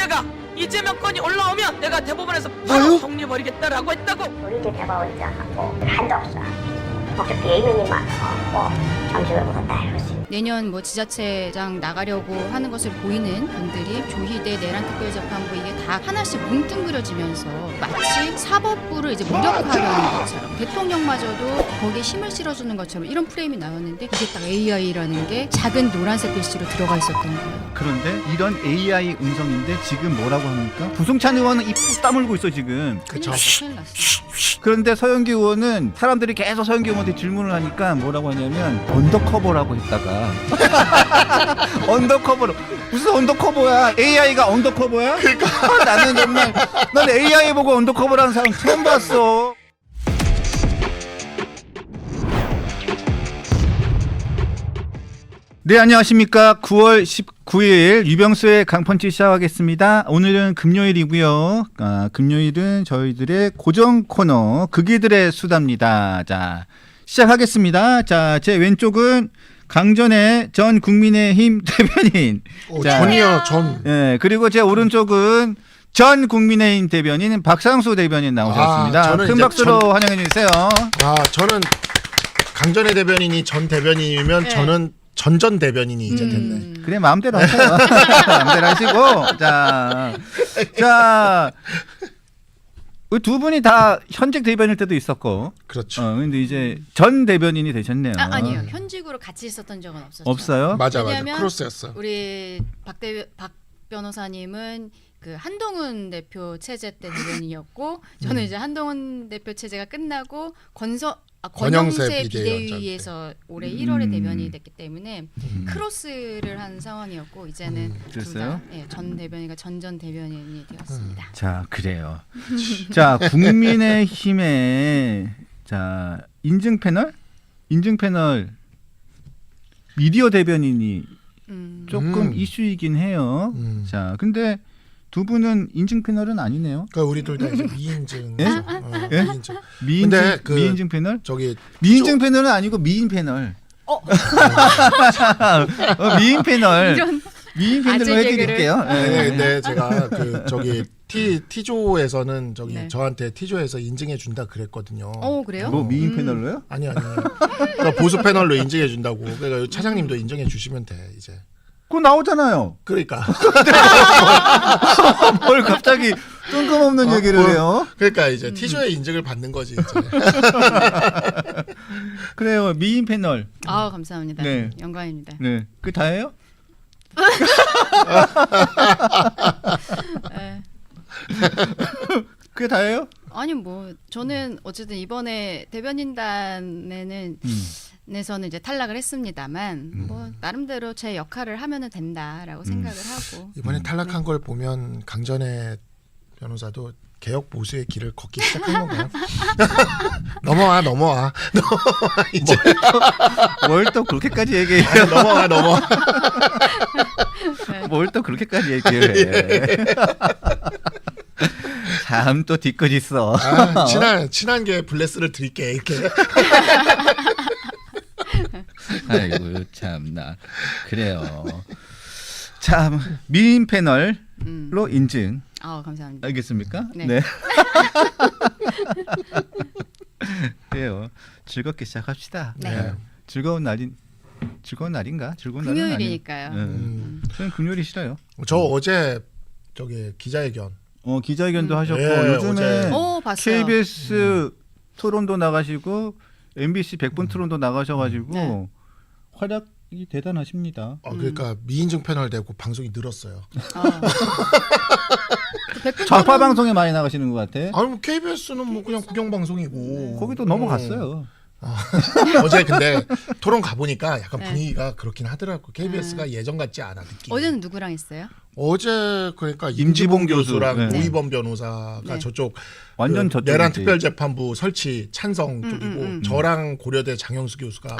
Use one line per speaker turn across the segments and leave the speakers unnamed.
내가 이재명권이 올라오면 내가 대법원에서 바로 독려버리겠다라고 했다고.
우리 집 대법원장하고 한도 없어. 혹시 비위원님 많고 잠시를 묻었다 이러지.
내년 뭐 지자체장 나가려고 하는 것을 보이는 분들이 조희대 내란특별재판부 이게 다 하나씩 뭉뚱그려지면서 마치 사법부를 이제 무력화하려는 것처럼 대통령마저도 거기에 힘을 실어주는 것처럼 이런 프레임이 나왔는데 이게 딱 AI라는 게 작은 노란색 글씨로 들어가 있었던 거예요.
그런데 이런 AI 음성인데 지금 뭐라고 합니까? 부승찬 의원은 입 다물고 있어 지금.
그쵸. 큰일 났어.
그런데 서영기 의원은 사람들이 계속 서영기 의원한테 질문을 하니까 뭐라고 하냐면 언더커버라고 했다가 언더커버로 무슨 언더커버야? AI가 언더커버야? 그러니까 나는 정말 난 AI 보고 언더커버라는 사람 처음 봤어. 네, 안녕하십니까. 9월 19일 유병수의 강펀치 시작하겠습니다. 오늘은 금요일이고요. 금요일은 저희들의 고정 코너 극이들의 수다입니다. 자, 시작하겠습니다. 자, 제 왼쪽은 강전의 전 국민의힘 대변인. 자,
전이요, 전.
네, 그리고 제 오른쪽은 전 국민의힘 대변인 박상수 대변인 나오셨습니다. 큰 박수로 환영해 주세요.
저는 강전의 대변인이 전 대변인이면
네.
저는 전전 대변인이 이제 됐네.
그래 마음대로 하세요. 마음대로 하시고 자, 두 분이 다 현직 대변일 때도 있었고,
그렇죠.
근데 이제 전 대변인이 되셨네요.
아니요. 현직으로 같이 있었던 적은 없었죠.
없어요?
맞아.
왜냐면
크로스였어.
우리 박 변호사님은 그 한동훈 대표 체제 때 대변인이었고 저는 이제 한동훈 대표 체제가 끝나고 권영세 비대위에서 올해 1월에 대변인이 됐기 때문에 크로스를 한 상황이었고 이제는 둘 다 전 대변인과 전전 대변인이 되었습니다.
자, 그래요. 자, 국민의힘의 자 인증 패널 미디어 대변인이 조금 이슈이긴 해요. 자, 근데 두 분은 인증 패널은 아니네요.
그러니까 우리 둘 다 이제 미인증.
예?
미인증. 근데
미인증 패널?
저기
미인증 패널은 아니고 미인 패널. 미인 패널. 미인 패널로 해드릴게요.
네, 제가 그 저기 T조에서는 저기
네.
저한테 T조에서 인증해 준다 그랬거든요.
그래요?
뭐 미인 패널로요?
아니. 그러니까 보수 패널로 인증해 준다고. 그러니까 차장님도 인증해 주시면 돼 이제.
그거 나오잖아요.
그러니까.
뭘 갑자기 뜬금없는 얘기를 해요?
그러니까 이제 T조의 인증을 받는 거지 이제.
그래요. 미인 패널.
감사합니다.
네.
영광입니다.
네. 그게 다예요?
네.
그게 다예요?
아니 뭐 저는 어쨌든 이번에 대변인단에는 에서는 이제 탈락을 했습니다만 뭐 나름대로 제 역할을 하면은 된다라고 생각을 하고
이번에 탈락한 걸 보면 강전의 변호사도 개혁 보수의 길을 걷기 시작한 건가요? 넘어와 이제
뭘 또 그렇게까지 얘기해요?
넘어와
뭘 또 그렇게까지 얘기해? 참 또 뒤끝 있어.
친한 게 블레스를 드릴게 이렇게.
아이고 참나. 그래요. 참 미인 패널로 인증.
감사합니다.
알겠습니까?
네.
그래요. 즐겁게 시작합시다.
네.
즐거운 날인가? 즐거운 날은
금요일이니까요.
아니에요. 저는 금요일이 싫어요.
저 어제 저기 기자회견.
기자회견도 하셨고
예,
요즘에
봤어요.
KBS 토론도 나가시고 MBC 100분 토론도 나가셔가지고
네.
활약이 대단하십니다.
그러니까 미인증 패널 되고 방송이 늘었어요.
좌파 방송에 많이 나가시는 것 같아.
아니 뭐 KBS는 뭐 그냥 구경 방송이고.
거기도 넘어갔어요.
어제 근데 토론 가보니까 약간 분위기가 그렇긴 하더라고. KBS가 예전 같지 않아 느낌.
어제는 누구랑 했어요?
어제 그러니까
임지봉
임지봉 교수랑
네.
오이범 변호사가
네.
저쪽
완전
그
저쪽이지.
내란특별재판부 설치 찬성 쪽이고 저랑 고려대 장영수 교수가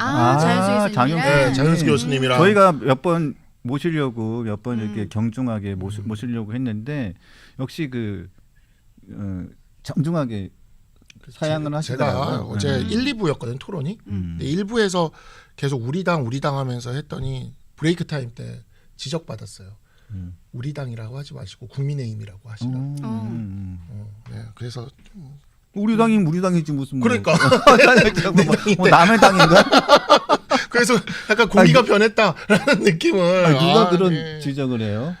장영수 교수님이랑
저희가 몇 번 모시려고 몇 번 이렇게 경중하게 모시려고 했는데 역시 그 정중하게 사양을 하시더라고요.
제가 어제 1, 2부였거든 토론이. 근데 1부에서 계속 우리 당 하면서 했더니 브레이크 타임 때 지적받았어요. 우리 당이라고 하지 마시고 국민의힘이라고 하시라고. 네, 그래서
우리 당이 우리 당이지 무슨
그러니까
뭐 남의 당인가?
그래서 약간 공기가 변했다라는 느낌을.
누가 그런
네.
지적을 해요?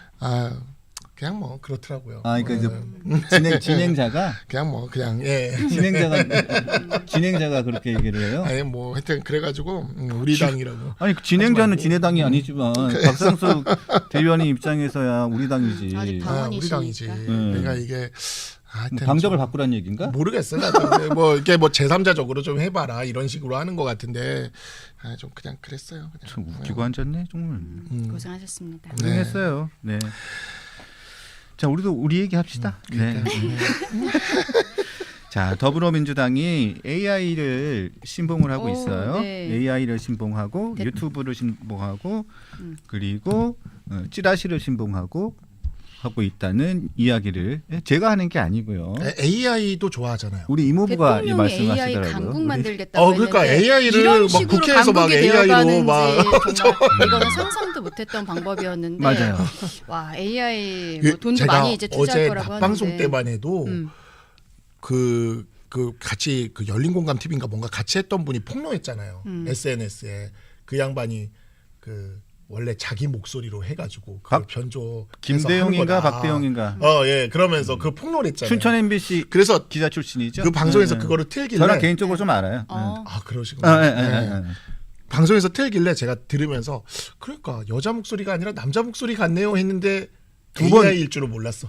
그냥 뭐 그렇더라고요.
그러니까 이제 진행자가
그냥 뭐 그냥 예.
진행자가 그렇게 얘기를 해요.
아니 뭐 하여튼 그래가지고 우리 당이라고.
아니 진행자는 지네 당이 아니지만 박상수 대변인 입장에서야 우리 당이지.
아직
우리 당이지. 내가 이게 하여튼
당적을 바꾸란 얘기인가?
모르겠어요. 나도. 뭐 이게 뭐 제3자적으로 좀 해봐라 이런 식으로 하는 것 같은데 좀 그냥 그랬어요. 그냥.
참 웃기고 앉았네 정말.
고생하셨습니다.
고생했어요. 네. 자 우리도 우리 얘기 합시다. 네. 자 더불어민주당이 AI를 신봉을 하고 있어요.
네.
AI를 신봉하고 유튜브를 신봉하고 그리고 찌라시를 신봉하고 하고 있다는 이야기를 제가 하는 게 아니고요.
AI도 좋아하잖아요.
우리 이모부가 이
대통령이 AI
말씀하시더라고요.
강국 만들겠다고
그러니까
했는데
AI를
이런
막
식으로
국회에서 막
강국이
AI로
되어가는지
막
정말 이거는 상상도 못했던 방법이었는데
맞아요.
와 AI 뭐 돈도
제가
많이 이제 투자할
어제
거라고
낮방송
하는데
때만 해도 그 같이 그 열린공감 TV인가 뭔가 같이 했던 분이 폭로했잖아요. SNS에 그 양반이 그 원래 자기 목소리로 해가지고 그걸 변조
김대용인가 박대용인가.
예 그러면서 그 폭로를 했잖아요.
춘천 MBC
그래서
기자 출신이죠.
그 방송에서 그거를 틀길래
저랑 개인적으로 좀 알아요.
그러시구나.
네.
방송에서 틀길래 제가 들으면서 그러니까 여자 목소리가 아니라 남자 목소리 같네요 했는데
두 번-
AI일 줄은 몰랐어.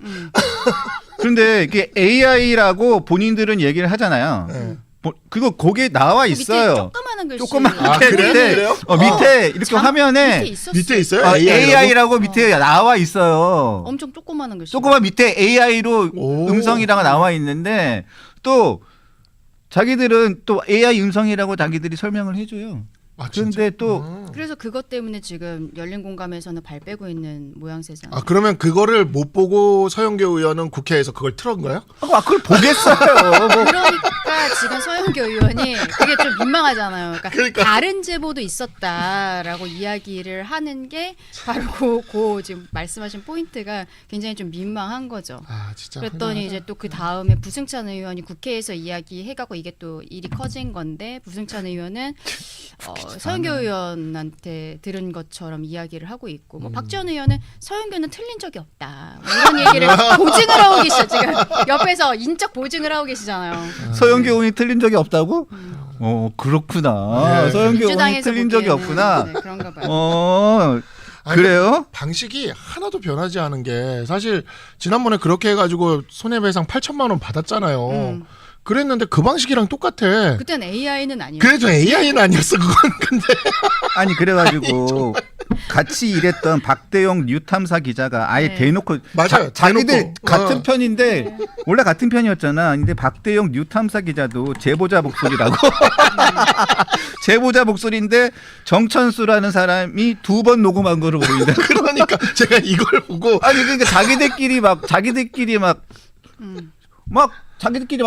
그런데 이게 AI라고 본인들은 얘기를 하잖아요.
네.
그거 거기에 나와 있어요.
밑에 조그마한 글씨
조그맣게
그래요?
밑에
그래요?
밑에 이렇게 화면에
밑에 있었어요.
밑에 있어요?
AI라고 밑에 나와 있어요.
엄청 조그마한 글씨.
조그만 밑에 AI로
오.
음성이라고 나와 있는데 또 자기들은 또 AI 음성이라고 자기들이 설명을 해줘요. 그런데 또
그래서 그것 때문에 지금 열린 공감에서는 발 빼고 있는 모양새잖아요.
그러면 그거를 못 보고 서영교 의원은 국회에서 그걸 틀은 거예요?
그걸 보겠어요. 뭐.
그러니까 지금 서영교 의원이 그게 좀 민망하잖아요.
그러니까.
다른 제보도 있었다라고 이야기를 하는 게 바로 그 지금 말씀하신 포인트가 굉장히 좀 민망한 거죠.
진짜.
그랬더니 이제 또 그 다음에 부승찬 의원이 국회에서 이야기해가고 이게 또 일이 커진 건데 부승찬 의원은 서영교 의원한테 들은 것처럼 이야기를 하고 있고 뭐 박지원 의원은 서영교는 틀린 적이 없다 뭐 이런 얘기를 보증을 하고 계시죠. 지금 옆에서 인적 보증을 하고 계시잖아요.
서영교 의원이 틀린 적이 없다고? 그렇구나.
네.
서영교 의원이
민주당에서
틀린 적이
보기에는,
없구나.
네, 그런가 봐요.
그래요?
방식이 하나도 변하지 않은 게 사실 지난번에 그렇게 해가지고 손해배상 8천만 원 받았잖아요. 그랬는데 그 방식이랑 똑같아.
그땐 AI는 아니에요.
그래도 AI는 아니었어 그건. 근데
아니 그래가지고 같이 일했던 박대용 뉴탐사 기자가 아예
네.
대놓고
맞아요.
자기들
대놓고.
같은 편인데 원래 같은 편이었잖아. 근데 박대용 뉴탐사 기자도 제보자 목소리라고 제보자 목소리인데 정천수라는 사람이 2번 녹음한 거로 보인다.
그러니까 제가 이걸 보고
아니 그러니까 자기들끼리 막 자기들끼리 막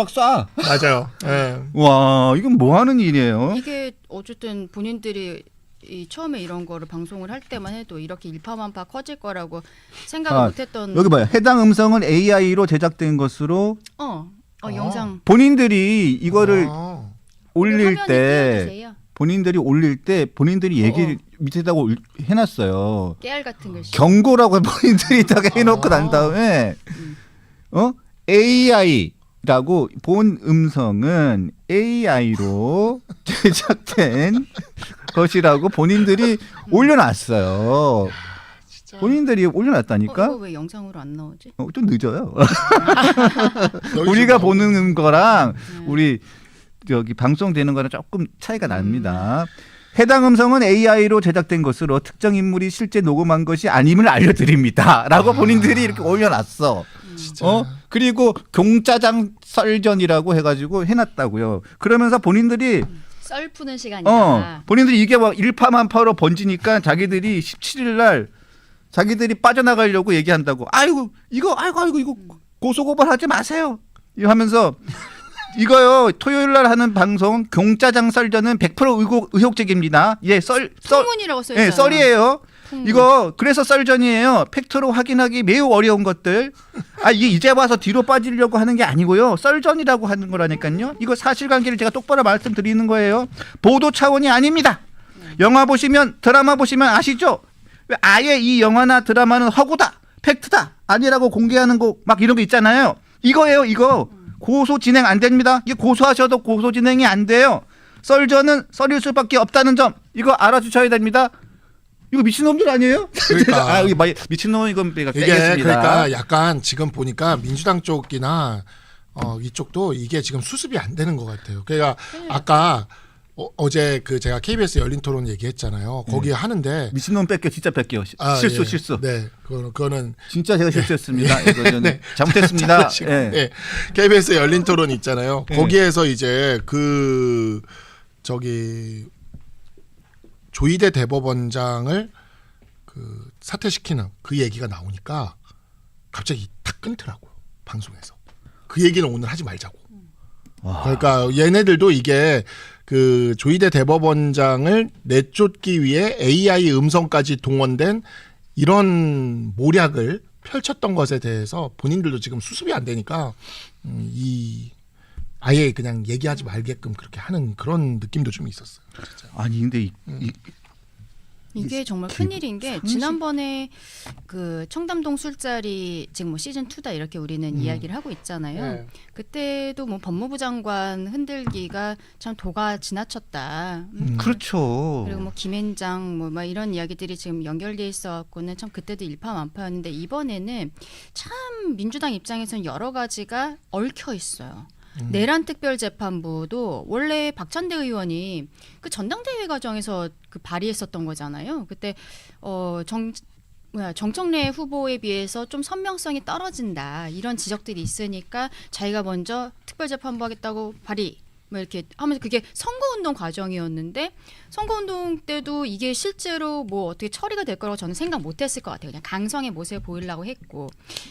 쏴.
맞아요. 예.
와 이건 뭐 하는 일이에요?
이게 어쨌든 본인들이 처음에 이런 거를 방송을 할 때만 해도 이렇게 일파만파 커질 거라고 생각을 못했던.
여기 봐요. 해당 음성은 AI로 제작된 것으로
영상
본인들이 이거를 올릴
화면에
때
띄워주세요.
본인들이 얘기를 밑에다가 해놨어요.
깨알 같은 글씨.
경고라고 본인들이 다 해놓고 난 다음에 AI라고 본 음성은 AI로 제작된 것이라고 본인들이 올려놨어요. 본인들이 올려놨다니까?
그거 왜 영상으로 안 나오지?
좀 늦어요. 우리가 보는 거랑 우리 저기 방송되는 거랑 조금 차이가 납니다. 해당 음성은 AI로 제작된 것으로 특정 인물이 실제 녹음한 것이 아님을 알려드립니다. 라고 본인들이 이렇게 올려놨어. 그리고 경짜장 썰전이라고 해가지고 해놨다고요. 그러면서 본인들이
썰 푸는 시간이다.
본인들이 이게 막 일파만파로 번지니까 자기들이 17일 날 자기들이 빠져나가려고 얘기한다고. 아이고 이거 고소고발하지 마세요. 하면서 이거요 토요일 날 하는 방송 경짜장 썰전은 100% 의혹적입니다. 소문이라고
써있잖아요.
썰이에요. 이거 그래서 썰전이에요. 팩트로 확인하기 매우 어려운 것들. 이게 이제 와서 뒤로 빠지려고 하는 게 아니고요. 썰전이라고 하는 거라니까요. 이거 사실관계를 제가 똑바로 말씀드리는 거예요. 보도 차원이 아닙니다. 영화 보시면 드라마 보시면 아시죠? 아예 이 영화나 드라마는 허구다, 팩트다 아니라고 공개하는 거 막 이런 거 있잖아요. 이거예요. 이거 고소 진행 안 됩니다. 이게 고소하셔도 고소 진행이 안 돼요. 썰전은 썰일 수밖에 없다는 점 이거 알아주셔야 됩니다. 이거 미친놈들 아니에요?
그러니까.
이거 미친놈 이건 내가
이게
빼겠습니다.
그러니까 약간 지금 보니까 민주당 쪽이나 이쪽도 이게 지금 수습이 안 되는 것 같아요. 그러니까 아까 어제 그 제가 KBS 열린 토론 얘기했잖아요. 거기 하는데
미친놈 뺄게요. 진짜 뺄게요.
예.
실수.
네, 그거는
진짜 제가 실수했습니다. 이거는
네.
잘못했습니다.
예. 네. KBS 열린 토론 있잖아요. 거기에서 이제 그 저기 조희대 대법원장을 그 사퇴시키는 그 얘기가 나오니까 갑자기 탁 끊더라고요. 방송에서. 그 얘기는 오늘 하지 말자고. 그러니까 얘네들도 이게 그 조희대 대법원장을 내쫓기 위해 AI 음성까지 동원된 이런 모략을 펼쳤던 것에 대해서 본인들도 지금 수습이 안 되니까 아예 그냥 얘기하지 말게끔 그렇게 하는 그런 느낌도 좀 있었어요. 진짜.
아니 근데
이게 정말 큰일인 게 지난번에 그 청담동 술자리 지금 뭐 시즌 2다 이렇게 우리는 이야기를 하고 있잖아요.
네.
그때도 뭐 법무부 장관 흔들기가 참 도가 지나쳤다.
그렇죠.
그리고 뭐 김앤장 뭐 막 이런 이야기들이 지금 연결돼 있어 갖고는 참 그때도 일파만파였는데 이번에는 참 민주당 입장에서는 여러 가지가 얽혀 있어요. 내란 특별재판부도 원래 박찬대 의원이 그 전당대회 과정에서 그 발의했었던 거잖아요. 그때 정청래 후보에 비해서 좀 선명성이 떨어진다 이런 지적들이 있으니까 자기가 먼저 특별재판부 하겠다고 발의 뭐 이렇게 하면서 그게 선거운동 과정이었는데 선거운동 때도 이게 실제로 뭐 어떻게 처리가 될 거라고 저는 생각 못했을 것 같아요. 그냥 강성의 모습을 보이려고 했고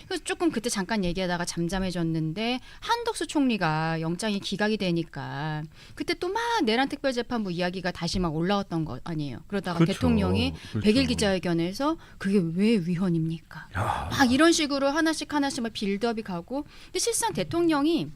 그래서 조금 그때 잠깐 얘기하다가 잠잠해졌는데 한덕수 총리가 영장이 기각이 되니까 그때 또 막 내란 특별재판부 이야기가 다시 막 올라왔던 거 아니에요. 그러다가
그렇죠.
대통령이
그렇죠.
100일 기자회견에서 그게 왜 위헌입니까? 막 이런 식으로 하나씩 막 빌드업이 가고 근데 실상 대통령이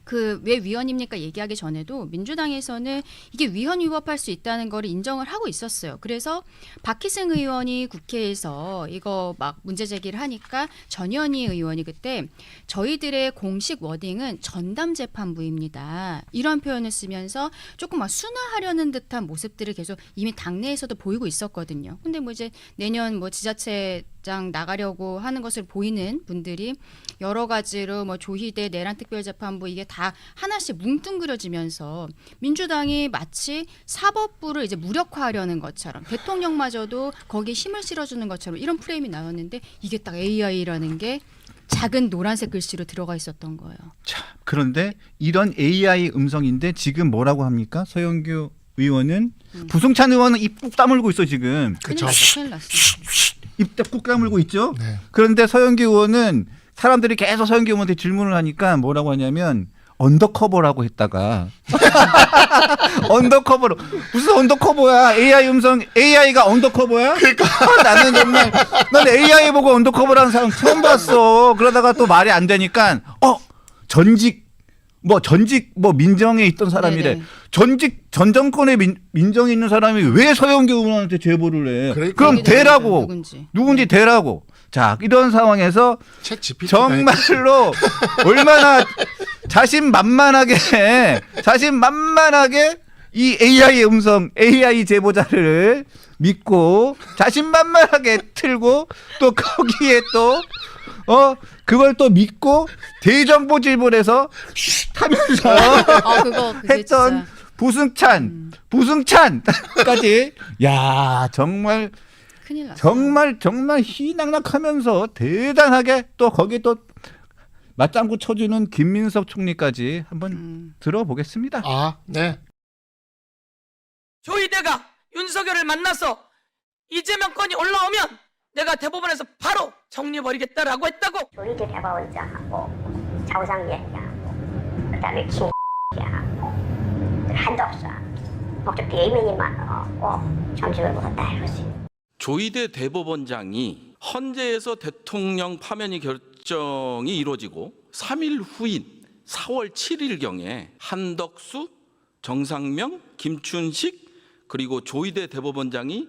그 왜 위헌입니까 얘기하기 전에도 민주당에서는 이게 위헌 위법할 수 있다는 걸 인정을 하고 있었어요. 그래서 박희승 의원이 국회에서 이거 막 문제 제기를 하니까 전현희 의원이 그때 저희들의 공식 워딩은 전담 재판부입니다. 이런 표현을 쓰면서 조금 막 순화하려는 듯한 모습들을 계속 이미 당내에서도 보이고 있었거든요. 근데 뭐 이제 내년 뭐 지자체장 나가려고 하는 것을 보이는 분들이 여러 가지로 뭐 조희대 내란 특별재판부 이게 다 하나씩 뭉뚱그려지면서 민주당이 마치 사법부를 이제 무력화하려는 것처럼 대통령마저도 거기에 힘을 실어주는 것처럼 이런 프레임이 나왔는데 이게 딱 AI라는 게 작은 노란색 글씨로 들어가 있었던 거예요.
자, 그런데 이런 AI 음성인데 지금 뭐라고 합니까? 서영교 의원은 부승찬 의원은 입 꾹 다물고 있어 지금.
그렇죠.
큰일 났어.
입 꾹 다물고 있죠.
네.
그런데 서영교 의원은 사람들이 계속 서영교 의원한테 질문을 하니까 뭐라고 하냐면 언더커버라고 했다가 언더커버로 무슨 언더커버야? AI 음성 AI가 언더커버야? 그러니까 나는 정말 난 AI 보고 언더커버라는 사람 처음 봤어. 그러다가 또 말이 안 되니까 전직 민정에 있던 사람이래.
네네.
전 정권의 민정에 있는 사람이 왜 서영교 의원한테 제보를 해?
그러니까.
그럼 대라고. 누군지
네.
대라고. 자, 이런 상황에서
챗 GPT
정말로 얼마나 자신만만하게 이 AI 음성, AI 제보자를 믿고 자신만만하게 틀고 또 거기에 또 그걸 또 믿고 대정보 질문에서 하면서
그게
했던
진짜
부승찬까지 야 정말
큰일 났어.
정말 희낙낙하면서 대단하게 또 거기에 또 맞장구 쳐주는 김민석 총리까지 한번 들어보겠습니다.
네.
조희대가 윤석열을 만나서 이재명 건이 올라오면 내가 대법원에서 바로 정리해버리겠다라고 했다고.
조희대 대법원장하고 차우상 위원장하고 그다음에 김하고 한덕수하고 목적 비밀이 많아갖고 정치를 못한다 이러지.
조희대 대법원장이 헌재에서 대통령 파면이 결정이 이루어지고 3일 후인 4월 7일경에 한덕수, 정상명, 김춘식 그리고 조희대 대법원장이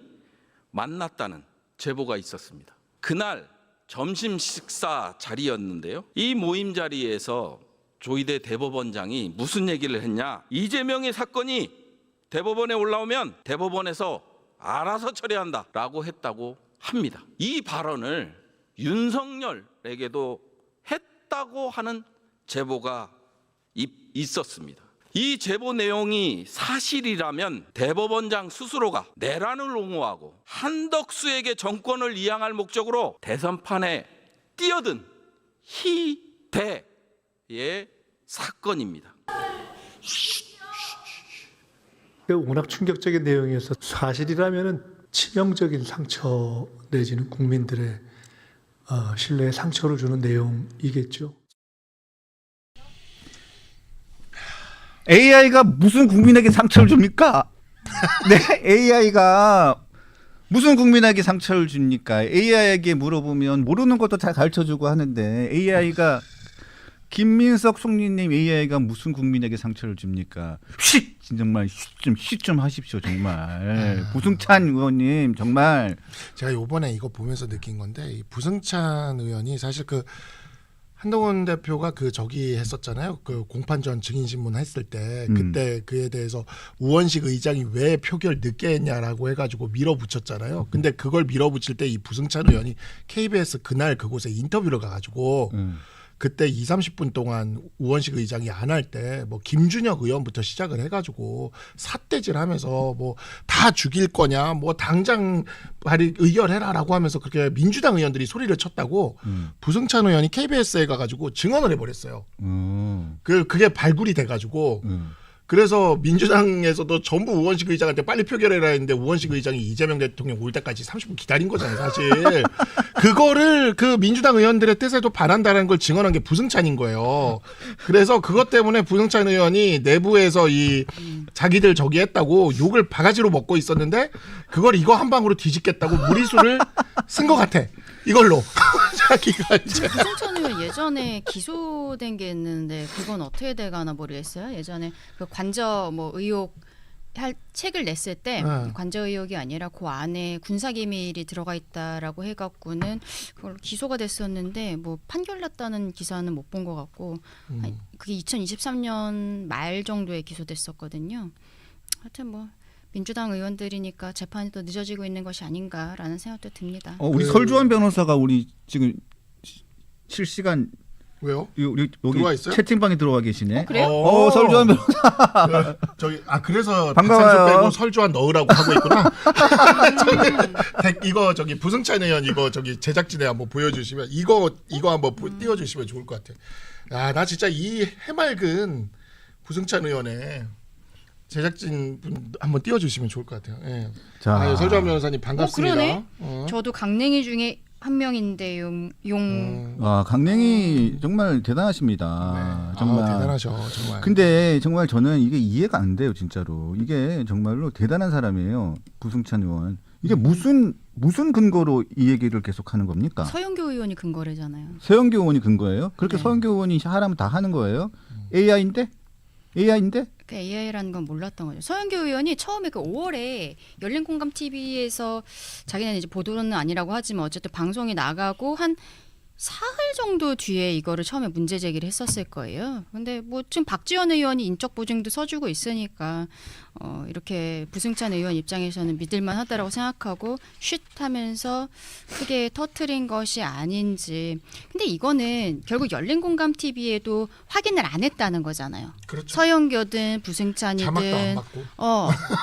만났다는 제보가 있었습니다. 그날 점심 식사 자리였는데요. 이 모임 자리에서 조희대 대법원장이 무슨 얘기를 했냐? 이재명의 사건이 대법원에 올라오면 대법원에서 알아서 처리한다라고 했다고 합니다. 이 발언을 윤석열에게도 했다고 하는 제보가 있었습니다. 이 제보 내용이 사실이라면 대법원장 스스로가 내란을 옹호하고 한덕수에게 정권을 이양할 목적으로 대선판에 뛰어든 희대의 사건입니다.
워낙 충격적인 내용이어서 사실이라면 치명적인 상처 내지는 국민들의 신뢰에 상처를 주는 내용이겠죠.
AI가 무슨 국민에게 상처를 줍니까? 네, AI가 무슨 국민에게 상처를 줍니까? AI에게 물어보면 모르는 것도 잘 가르쳐주고 하는데 AI가 김민석 총리님 AI가 무슨 국민에게 상처를 줍니까? 정말 쉿 좀 하십시오 정말. 부승찬 의원님 정말
제가 요번에 이거 보면서 느낀 건데 이 부승찬 의원이 사실 그 한동훈 대표가 그 저기 했었잖아요. 그 공판전 증인신문 했을 때 그때 그에 대해서 우원식 의장이 왜 표결 늦게 했냐라고 해가지고 밀어붙였잖아요. 근데 그걸 밀어붙일 때 이 부승찬 의원이 KBS 그날 그곳에 인터뷰를 가가지고 그때 20-30분 동안 우원식 의장이 안 할 때 뭐 김준혁 의원부터 시작을 해가지고 삿대질하면서 뭐 다 죽일 거냐 뭐 당장 의결해라라고 하면서 그렇게 민주당 의원들이 소리를 쳤다고 부승찬 의원이 KBS에 가가지고 증언을 해버렸어요. 그게 발굴이 돼가지고 그래서 민주당에서도 전부 우원식 의장한테 빨리 표결해라 했는데 우원식 의장이 이재명 대통령 올 때까지 30분 기다린 거잖아요, 사실. 그거를 그 민주당 의원들의 뜻에도 반한다는 걸 증언한 게 부승찬인 거예요. 그래서 그것 때문에 부승찬 의원이 내부에서 이 자기들 저기 했다고 욕을 바가지로 먹고 있었는데 그걸 이거 한 방으로 뒤집겠다고 무리수를 쓴 것 같아. 이걸로. 자기가 이제.
부승찬 의원 예전에 기소된 게 있는데 그건 어떻게 돼가나 모르겠어요. 예전에 그 관저 뭐 의혹 할 책을 냈을 때 관저 의혹이 아니라 그 안에 군사 기밀이 들어가 있다라고 해갖고는 그걸 기소가 됐었는데 뭐 판결 났다는 기사는 못 본 것 같고 그게 2023년 말 정도에 기소됐었거든요. 하여튼 뭐. 민주당 의원들이니까 재판이 또 늦어지고 있는 것이 아닌가라는 생각도 듭니다.
우리 설주환 변호사가 우리 지금 실시간
왜요?
우리 여기
들어와 있어요?
채팅방에 들어와 계시네.
그래요?
설주환 변호사.
저기 그래서
반가워요.
박상수 빼고 설주환 넣으라고 하고 있구나. 이거 저기 부승찬 의원 이거 저기 제작진에 한번 보여주시면 이거 한번 띄워주시면 좋을 것 같아. 야, 나 진짜 이 해맑은 부승찬 의원의 제작진 분 한번 띄워주시면 좋을 것 같아요. 예.
자,
설주환 변호사님 반갑습니다.
그러네. 저도 강냉이 중에 한 명인데
강냉이 정말 대단하십니다.
네.
정말
대단하셔 정말.
근데 정말 저는 이게 이해가 안 돼요, 진짜로. 이게 정말로 대단한 사람이에요, 부승찬 의원. 이게 무슨 근거로 이 얘기를 계속하는 겁니까?
서영교 의원이 근거래잖아요.
서영교 의원이 근거예요? 그렇게
네.
서영교 의원이 하라면 다 하는 거예요? AI인데?
그 AI라는 건 몰랐던 거죠. 서영교 의원이 처음에 그 5월에 열린공감 TV에서 자기는 이제 보도는 아니라고 하지만 어쨌든 방송에 나가고 한 사흘 정도 뒤에 이거를 처음에 문제 제기를 했었을 거예요. 근데 뭐 지금 박지원 의원이 인적 보증도 써주고 있으니까 이렇게 부승찬 의원 입장에서는 믿을만 하다라고 생각하고 쉿 하면서 크게 터트린 것이 아닌지. 근데 이거는 결국 열린공감 TV에도 확인을 안 했다는 거잖아요.
그렇죠.
서영교든
자막도 안
부승찬이든
받고.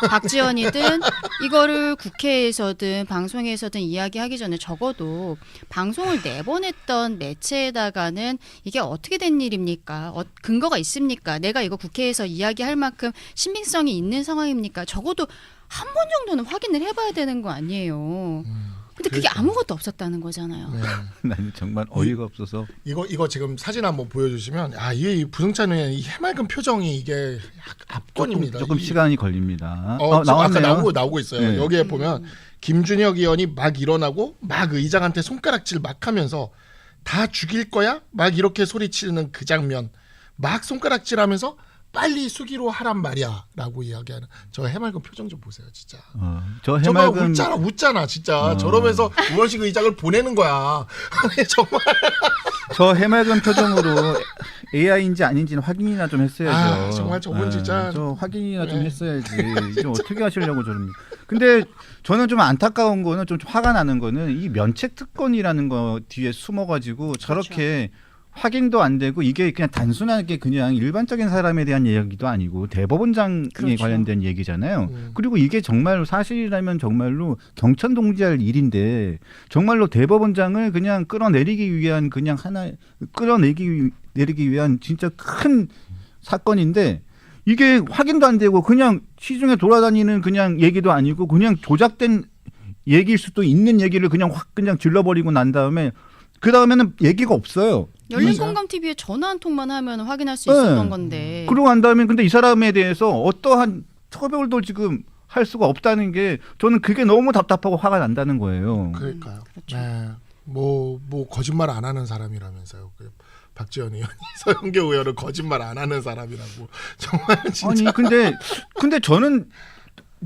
박지원이든 이거를 국회에서든 방송에서든 이야기하기 전에 적어도 방송을 내보냈던 매체에다가는 이게 어떻게 된 일입니까? 근거가 있습니까? 내가 이거 국회에서 이야기할 만큼 신빙성이 있는 상황입니까? 적어도 한 번 정도는 확인을 해봐야 되는 거 아니에요. 근데 그게 아무것도 없었다는 거잖아요.
네.
나는 정말 어이가 없어서.
이거 지금 사진 한번 보여주시면 이 부승찬 의원 이 해맑은 표정이 이게 압권입니다.
조금 시간이 걸립니다.
지금 아까
나왔네요.
나오고 있어요.
네.
여기에 보면 김준혁 의원이 막 일어나고 막 의장한테 손가락질 막 하면서 다 죽일 거야? 막 이렇게 소리치는 그 장면. 막 손가락질하면서 빨리 수기로 하란 말이야 라고 이야기하는 저 해맑은 표정 좀 보세요 진짜.
저
저거
해맑은
웃잖아 진짜. 저러면서 우원식 의장을 보내는 거야. 아니 정말.
저 해맑은 표정으로 AI인지 아닌지는 확인이나 좀 했어야죠.
정말 저분 진짜.
저 확인이나 좀
네.
했어야지. 좀 어떻게 하시려고 저럽니까? 근데 저는 좀 안타까운 거는 좀 화가 나는 거는 이 면책 특권이라는 거 뒤에 숨어가지고 저렇게 확인도 안 되고 이게 그냥 단순하게 그냥 일반적인 사람에 대한 이야기도 아니고 대법원장에
그렇죠.
관련된 얘기잖아요. 그리고 이게 정말로 사실이라면 정말로 경천 동지할 일인데 정말로 대법원장을 그냥 끌어내리기 위한 그냥 내리기 위한 진짜 큰 사건인데 이게 확인도 안 되고 그냥 시중에 돌아다니는 그냥 얘기도 아니고 그냥 조작된 얘기일 수도 있는 얘기를 그냥 확 그냥 질러버리고 난 다음에 그 다음에는 얘기가 없어요.
열린 공감 TV에 전화 한 통만 하면 확인할 수 있었던 건데.
그러고 난 다음에 근데 이 사람에 대해서 어떠한 처벌도 지금 할 수가 없다는 게 저는 그게 너무 답답하고 화가 난다는 거예요.
그러니까요.
그렇죠.
네. 뭐 거짓말 안 하는 사람이라면서요. 박지원 의원이 서영교 의원은 거짓말 안 하는 사람이라고. 정말 진짜.
아니 근데 저는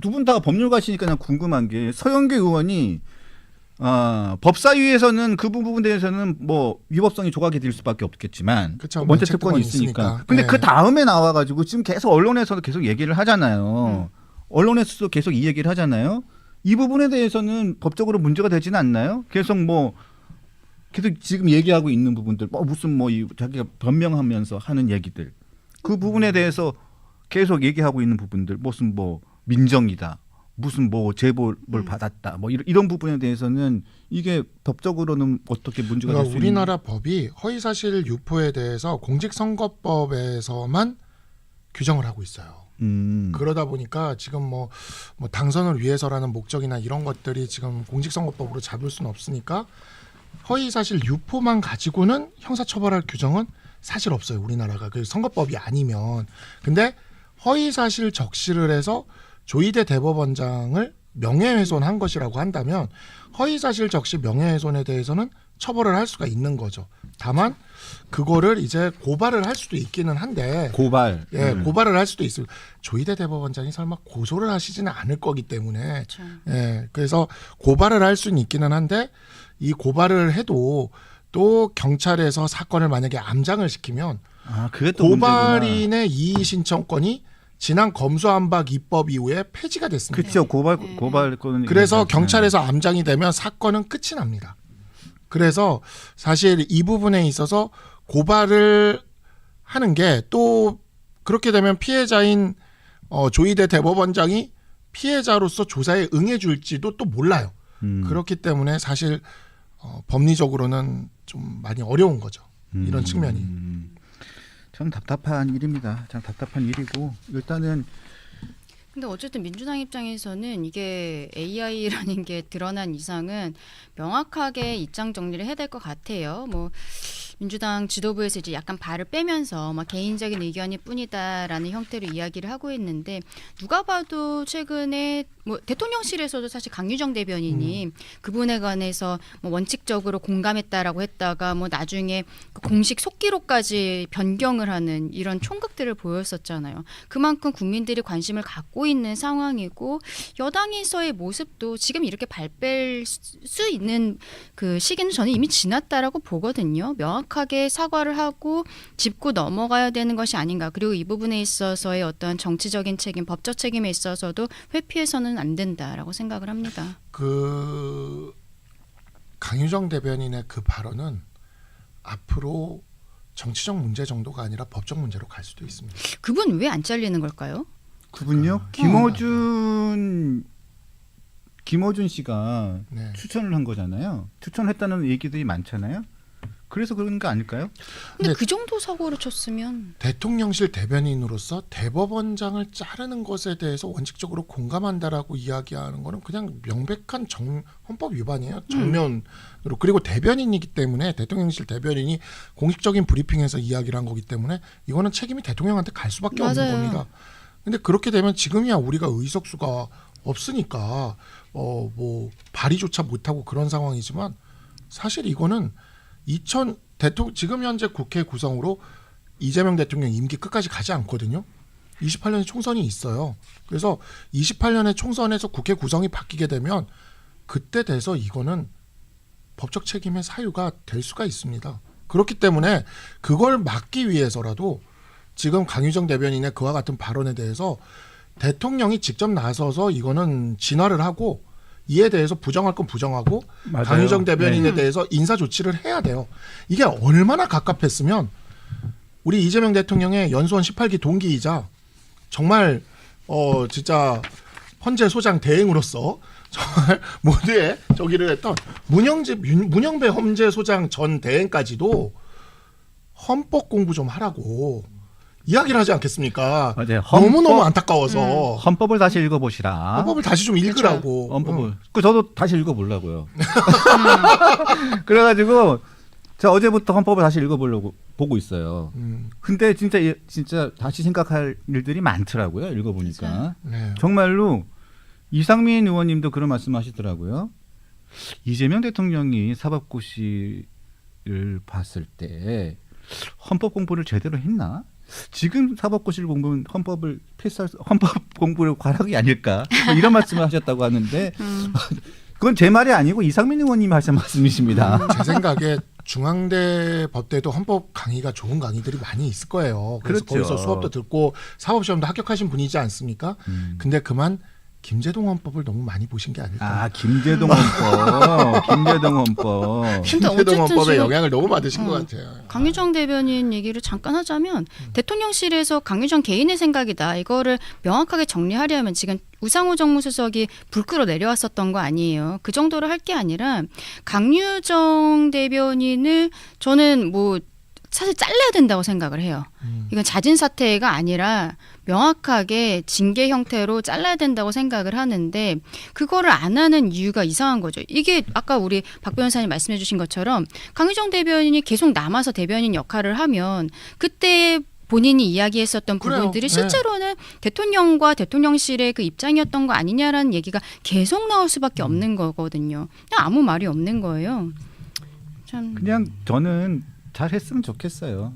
두 분 다 법률가시니까 그냥 궁금한 게 서영교 의원이 법사위에서는 그 부분에 대해서는 뭐 위법성이 조각이 될 수밖에 없겠지만
그쵸,
먼저
면책
특권이
특권이
있으니까.
있으니까.
근데
네.
그 다음에 나와가지고 지금 계속 언론에서도 계속 얘기를 하잖아요. 언론에서도 계속 이 얘기를 하잖아요. 이 부분에 대해서는 법적으로 문제가 되지는 않나요? 계속 지금 얘기하고 있는 부분들 무슨 자기가 변명하면서 하는 얘기들 그 부분에 대해서 계속 얘기하고 있는 부분들 무슨 민정이다. 무슨 제보를 받았다. 이런 부분에 대해서는 이게 법적으로는 어떻게 문제가 될 수 있는?
우리나라 법이 허위사실 유포에 대해서 공직선거법에서만 규정을 하고 있어요. 그러다 보니까 지금 뭐 당선을 위해서라는 목적이나 이런 것들이 지금 공직선거법으로 잡을 수는 없으니까 허위사실 유포만 가지고는 형사처벌할 규정은 사실 없어요. 우리나라가 그 선거법이 아니면. 근데 허위사실 적시를 해서 조희대 대법원장을 명예훼손한 것이라고 한다면 허위사실 적시 명예훼손에 대해서는 처벌을 할 수가 있는 거죠. 다만 그거를 이제 고발을 할 수도 있기는 한데
고발.
고발을 할 수도 있어요. 조희대 대법원장이 설마 고소를 하시지는 않을 거기 때문에
그렇죠.
그래서 고발을 할 수는 있기는 한데 이 고발을 해도 또 경찰에서 사건을 만약에 암장을 시키면
그게 또 문제구나.
고발인의 이의 신청권이 지난 검수안박 입법 이후에 폐지가 됐습니다.
그렇죠. 고발권은
그래서 경찰에서 암장이 되면 사건은 끝이 납니다. 그래서 사실 이 부분에 있어서 고발을 하는 게 또 그렇게 되면 피해자인 조희대 대법원장이 피해자로서 조사에 응해줄지도 또 몰라요. 그렇기 때문에 사실 법리적으로는 좀 많이 어려운 거죠. 이런 측면이.
참 답답한 일입니다. 참 답답한 일이고 일단은
근데 어쨌든 민주당 입장에서는 이게 AI라는 게 드러난 이상은 명확하게 입장 정리를 해야 될 것 같아요. 민주당 지도부에서 이제 약간 발을 빼면서 개인적인 의견일 뿐이다라는 형태로 이야기를 하고 있는데 누가 봐도 최근에 대통령실에서도 사실 강유정 대변인이 그분에 관해서 원칙적으로 공감했다라고 했다가 나중에 그 공식 속기록까지 변경을 하는 이런 총각들을 보였었잖아요. 그만큼 국민들이 관심을 갖고 있는 상황이고 여당에서의 모습도 지금 이렇게 발 뺄 수 있는 그 시기는 저는 이미 지났다라고 보거든요. 명확하게 사과를 하고 짚고 넘어가야 되는 것이 아닌가. 그리고 이 부분에 있어서의 어떤 정치적인 책임, 법적 책임에 있어서도 회피해서는 안 된다라고 생각을 합니다.
그 강유정 대변인의 그 발언은 앞으로 정치적 문제 정도가 아니라 법적 문제로 갈 수도 있습니다.
그분 왜 안 잘리는 걸까요?
그분요? 김어준 씨가
네.
추천을 한 거잖아요. 추천했다는 얘기들이 많잖아요. 그래서 그런 거 아닐까요?
근데 그 정도 사고를 쳤으면
대통령실 대변인으로서 대법원장을 자르는 것에 대해서 원칙적으로 공감한다라고 이야기하는 거는 그냥 명백한 헌법 위반이에요. 정면으로. 그리고 대변인이기 때문에 대통령실 대변인이 공식적인 브리핑에서 이야기를 한 거기 때문에 이거는 책임이 대통령한테 갈 수밖에 없는
맞아요.
겁니다. 근데 그렇게 되면 지금이야 우리가 의석수가 없으니까 뭐 발의조차 못하고 그런 상황이지만 사실 이거는 지금 현재 국회 구성으로 이재명 대통령 임기 끝까지 가지 않거든요. 28년에 총선이 있어요. 그래서 28년에 총선에서 국회 구성이 바뀌게 되면 그때 돼서 이거는 법적 책임의 사유가 될 수가 있습니다. 그렇기 때문에 그걸 막기 위해서라도 지금 강유정 대변인의 그와 같은 발언에 대해서 대통령이 직접 나서서 이거는 진화를 하고 이에 대해서 부정할 건 부정하고
맞아요.
강유정 대변인에 대해서 인사 조치를 해야 돼요. 이게 얼마나 갑갑했으면 우리 이재명 대통령의 연수원 18기 동기이자 정말 진짜 헌재 소장 대행으로서 정말 모두의 저기를 했던 문영배 헌재 소장 전 대행까지도 헌법 공부 좀 하라고 이야기를 하지 않겠습니까?
맞아요.
너무너무 안타까워서
헌법을 다시 읽어보시라.
헌법을 다시 좀 읽으라고.
헌법을. 그 저도 다시 읽어보려고요. 그래가지고 제가 어제부터 헌법을 다시 읽어보려고 보고 있어요. 근데 진짜 다시 생각할 일들이 많더라고요. 읽어보니까.
네.
정말로 이상민 의원님도 그런 말씀하시더라고요. 이재명 대통령이 사법고시를 봤을 때 헌법 공부를 제대로 했나? 지금 사법고시를 공부는 헌법 공부를 과락이 아닐까? 뭐 이런 말씀을 하셨다고 하는데 그건 제 말이 아니고 이상민 의원님이 하신 말씀이십니다.
제 생각에 중앙대 법대도 헌법 강의가 좋은 강의들이 많이 있을 거예요. 그래서
그렇죠.
거기서 수업도 듣고 사법시험도 합격하신 분이지 않습니까? 근데 그만 김제동 헌법을 너무 많이 보신 게 아닐까.
아, 김제동 헌법. 김제동 헌법.
근데
김제동
어쨌든
헌법에
지금
영향을 너무 받으신 것 같아요.
강유정 대변인 얘기를 잠깐 하자면 대통령실에서 강유정 개인의 생각이다. 이거를 명확하게 정리하려면 지금 우상호 정무수석이 불 끌어 내려왔었던 거 아니에요. 그 정도로 할 게 아니라 강유정 대변인을 저는 뭐 사실 잘라야 된다고 생각을 해요. 이건 자진 사퇴가 아니라 명확하게 징계 형태로 잘라야 된다고 생각을 하는데 그거를 안 하는 이유가 이상한 거죠. 이게 아까 우리 박 변호사님 말씀해 주신 것처럼 강유정 대변인이 계속 남아서 대변인 역할을 하면 그때 본인이 이야기했었던
그래요.
부분들이
네.
실제로는 대통령과 대통령실의 그 입장이었던 거 아니냐라는 얘기가 계속 나올 수밖에 없는 거거든요. 그냥 아무 말이 없는 거예요. 참
그냥 저는 잘 했으면 좋겠어요.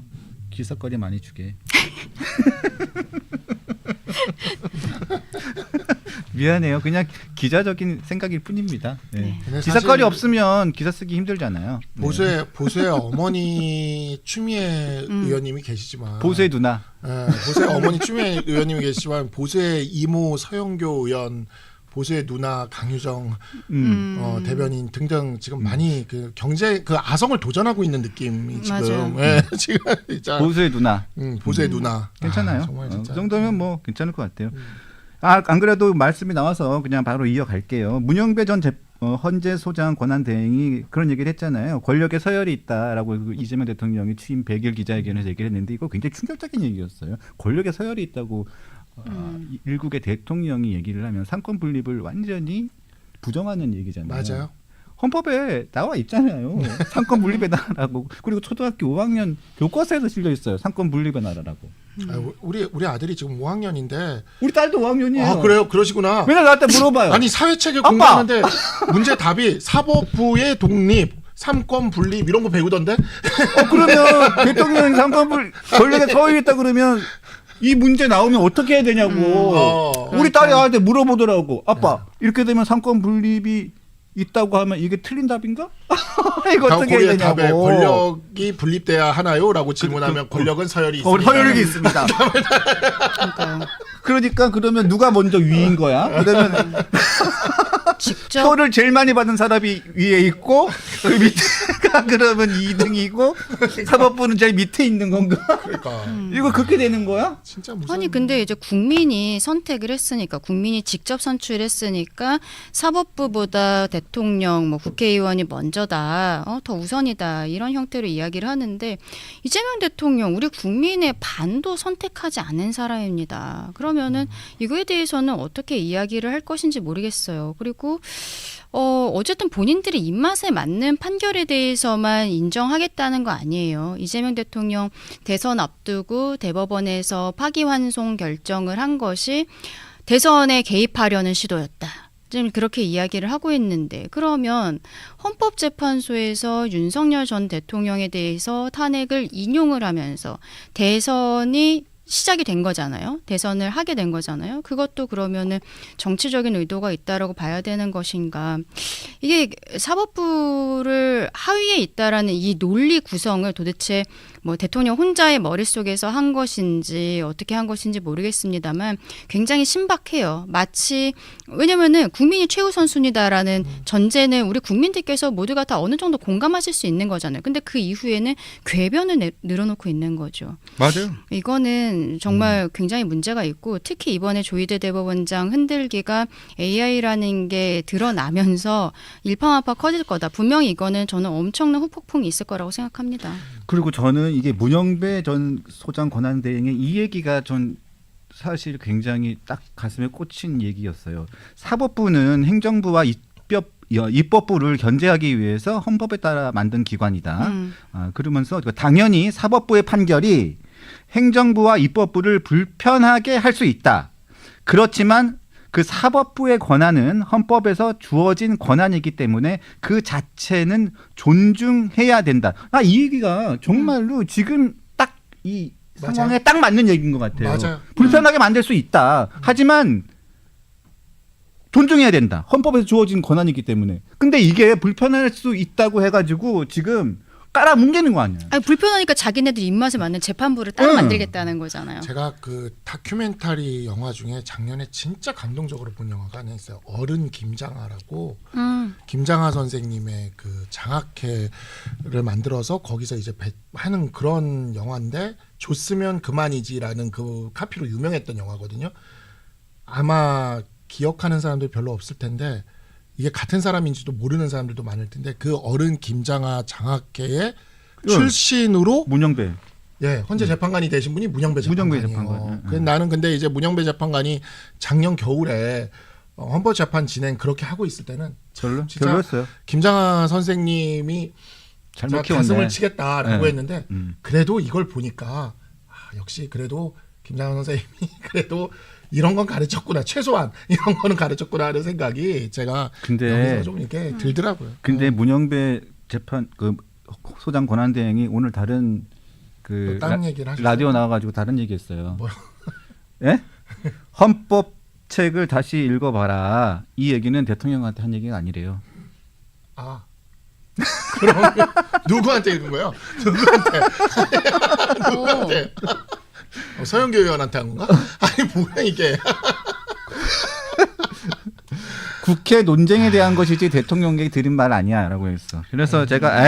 기사거리 많이 주게. 미안해요. 그냥 기자적인 생각일 뿐입니다. 네.
근데
기사거리
사실
없으면 기사 쓰기 힘들잖아요. 네.
보수의 어머니 추미애 의원님이 계시지만
보수의 누나.
보수의 어머니 추미애 의원님이 계시지만 보수의 이모 서영교 의원, 보수의 누나 강유정 대변인 등등 지금 많이 그 경제 그 아성을 도전하고 있는 느낌이 지금 지금 진짜
보수의 누나.
보수의 누나
괜찮아요.
정말 진짜
그 정도면 뭐 괜찮을 것 같아요. 안 그래도 말씀이 나와서 그냥 바로 이어갈게요. 문영배 전 헌재 소장 권한 대행이 그런 얘기를 했잖아요. 권력에 서열이 있다라고 그 이재명 대통령이 취임 100일 기자회견에서 얘기를 했는데 이거 굉장히 충격적인 얘기였어요. 권력에 서열이 있다고 일국의 대통령이 얘기를 하면 상권 분립을 완전히 부정하는 얘기잖아요.
맞아요.
헌법에 나와 있잖아요. 상권 분립의 나라라고. 그리고 초등학교 5학년 교과서에서 실려 있어요. 상권 분립의 나라라고.
우리 아들이 지금 5학년인데
우리 딸도 5학년이에요.
아 그래요? 그러시구나.
맨날 나한테 물어봐요.
아니 사회책을
아빠!
공부하는데 문제 답이 사법부의 독립, 삼권 분립 이런 거 배우던데?
그러면 대통령이 상권 분립 권력에 서열이 있다 그러면 이 문제 나오면 어떻게 해야 되냐고. 우리 딸이 나한테 물어보더라고. 아빠 이렇게 되면 상권 분립이 있다고 하면 이게 틀린 답인가? 이거 어떻게 해야
거기에
되냐고.
답에 권력이 분립돼야 하나요? 라고 질문하면 권력은 서열이 있습니다.
서열이 있습니다. 그러니까 그러면 누가 먼저 위인 거야? 그러면
직접
표를 제일 많이 받은 사람이 위에 있고 그 밑에가 그러면 2등이고 사법부는 제일 밑에 있는 건가?
그러니까
이거 그렇게 되는 거야?
진짜 무슨
아니 근데 이제 국민이 선택을 했으니까 국민이 직접 선출했으니까 사법부보다 대통령 뭐 국회의원이 먼저다 더 우선이다 이런 형태로 이야기를 하는데 이재명 대통령 우리 국민의 반도 선택하지 않은 사람입니다. 그러면은 이거에 대해서는 어떻게 이야기를 할 것인지 모르겠어요. 그리고 어쨌든 본인들이 입맛에 맞는 판결에 대해서만 인정하겠다는 거 아니에요. 이재명 대통령 대선 앞두고 대법원에서 파기환송 결정을 한 것이 대선에 개입하려는 시도였다. 지금 그렇게 이야기를 하고 있는데 그러면 헌법재판소에서 윤석열 전 대통령에 대해서 탄핵을 인용을 하면서 대선이 시작이 된 거잖아요. 대선을 하게 된 거잖아요. 그것도 그러면은 정치적인 의도가 있다라고 봐야 되는 것인가. 이게 사법부를 하위에 있다라는 이 논리 구성을 도대체 뭐 대통령 혼자의 머릿속에서 한 것인지 어떻게 한 것인지 모르겠습니다만 굉장히 신박해요. 마치 왜냐면은 국민이 최우선순위다라는 전제는 우리 국민들께서 모두가 다 어느 정도 공감하실 수 있는 거잖아요. 근데 그 이후에는 궤변을 늘어놓고 있는 거죠.
맞아요.
이거는 정말 굉장히 문제가 있고 특히 이번에 조희대 대법원장 흔들기가 AI라는 게 드러나면서 일파만파 커질 거다. 분명히 이거는 저는 엄청난 후폭풍이 있을 거라고 생각합니다.
그리고 저는 이게 문영배 전 소장 권한대행의 이 얘기가 전 사실 굉장히 딱 가슴에 꽂힌 얘기였어요. 사법부는 행정부와 입법부를 견제하기 위해서 헌법에 따라 만든 기관이다. 그러면서 당연히 사법부의 판결이 행정부와 입법부를 불편하게 할 수 있다. 그렇지만 그 사법부의 권한은 헌법에서 주어진 권한이기 때문에 그 자체는 존중해야 된다. 이 얘기가 정말로 지금 딱 이 상황에 딱 맞는 얘기인 것 같아요.
맞아요.
불편하게 만들 수 있다. 하지만 존중해야 된다. 헌법에서 주어진 권한이기 때문에. 근데 이게 불편할 수 있다고 해가지고 지금 깔아뭉개는 거 아니야.
아니, 불편하니까 자기네들 입맛에 맞는 재판부를 따로 만들겠다는 거잖아요.
제가 그 다큐멘터리 영화 중에 작년에 진짜 감동적으로 본 영화가 하나 있어요. 어른 김장하라고 김장하 선생님의 그 장학회를 만들어서 거기서 이제 하는 그런 영화인데 줬으면 그만이지라는 그 카피로 유명했던 영화거든요. 아마 기억하는 사람들 별로 없을 텐데 이게 같은 사람인지도 모르는 사람들도 많을 텐데 그 어른 김장하 장학회의 출신으로
문영배.
예, 헌재 재판관이 되신 분이 문영배
문영배
재판관이에요.
재판관.
나는 근데 이제 문영배 재판관이 작년 겨울에 헌법 재판 진행 그렇게 하고 있을 때는 진짜
별로였어요.
김장하 선생님이
잘못
가슴을
키웠네.
치겠다라고
네.
했는데 그래도 이걸 보니까 역시 그래도 김장하 선생님이 그래도 이런 건 가르쳤구나. 최소한 이런 거는 가르쳤구나 하는 생각이 제가 여기서 좀 이렇게 들더라고요.
근데 문영배 재판 그 소장 권한대행이 오늘 다른 그
다른 얘기를 하셨어요?
라디오 나와가지고 다른 얘기했어요.
뭐요?
예? 헌법 책을 다시 읽어봐라. 이 얘기는 대통령한테 한 얘기가 아니래요.
아. 그럼 누구한테 읽은 거예요? 누구한테? 서영교 의원한테 한 건가? 아니 뭐야 이게?
국회 논쟁에 대한 것이지 대통령에게 들은 말 아니야라고 했어. 그래서 제가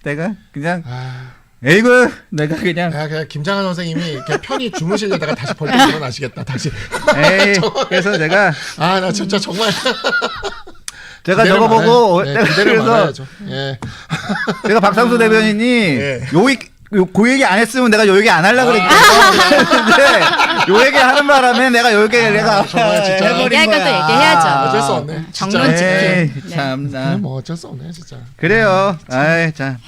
내가 그냥 에이구 내가 그냥
김장하 선생님이 이렇게 편히 주무시려다가 다시 벌떡 일어나시겠다. 다시.
그래서 제가
나 진짜 정말
제가 저거 보고
기대를 말아야죠. 예.
제가 박상수 대변인이 그 얘기 안 했으면 내가 요 얘기 안 하려고 그랬는데 요 얘기 하는 바람에 내가 요 얘기 내가
정말 진짜
얘기할 것도 얘기해야죠.
어쩔 수 없네.
정론 지킴.
참나.
뭐 어쩔 수 없네 진짜.
그래요. 자.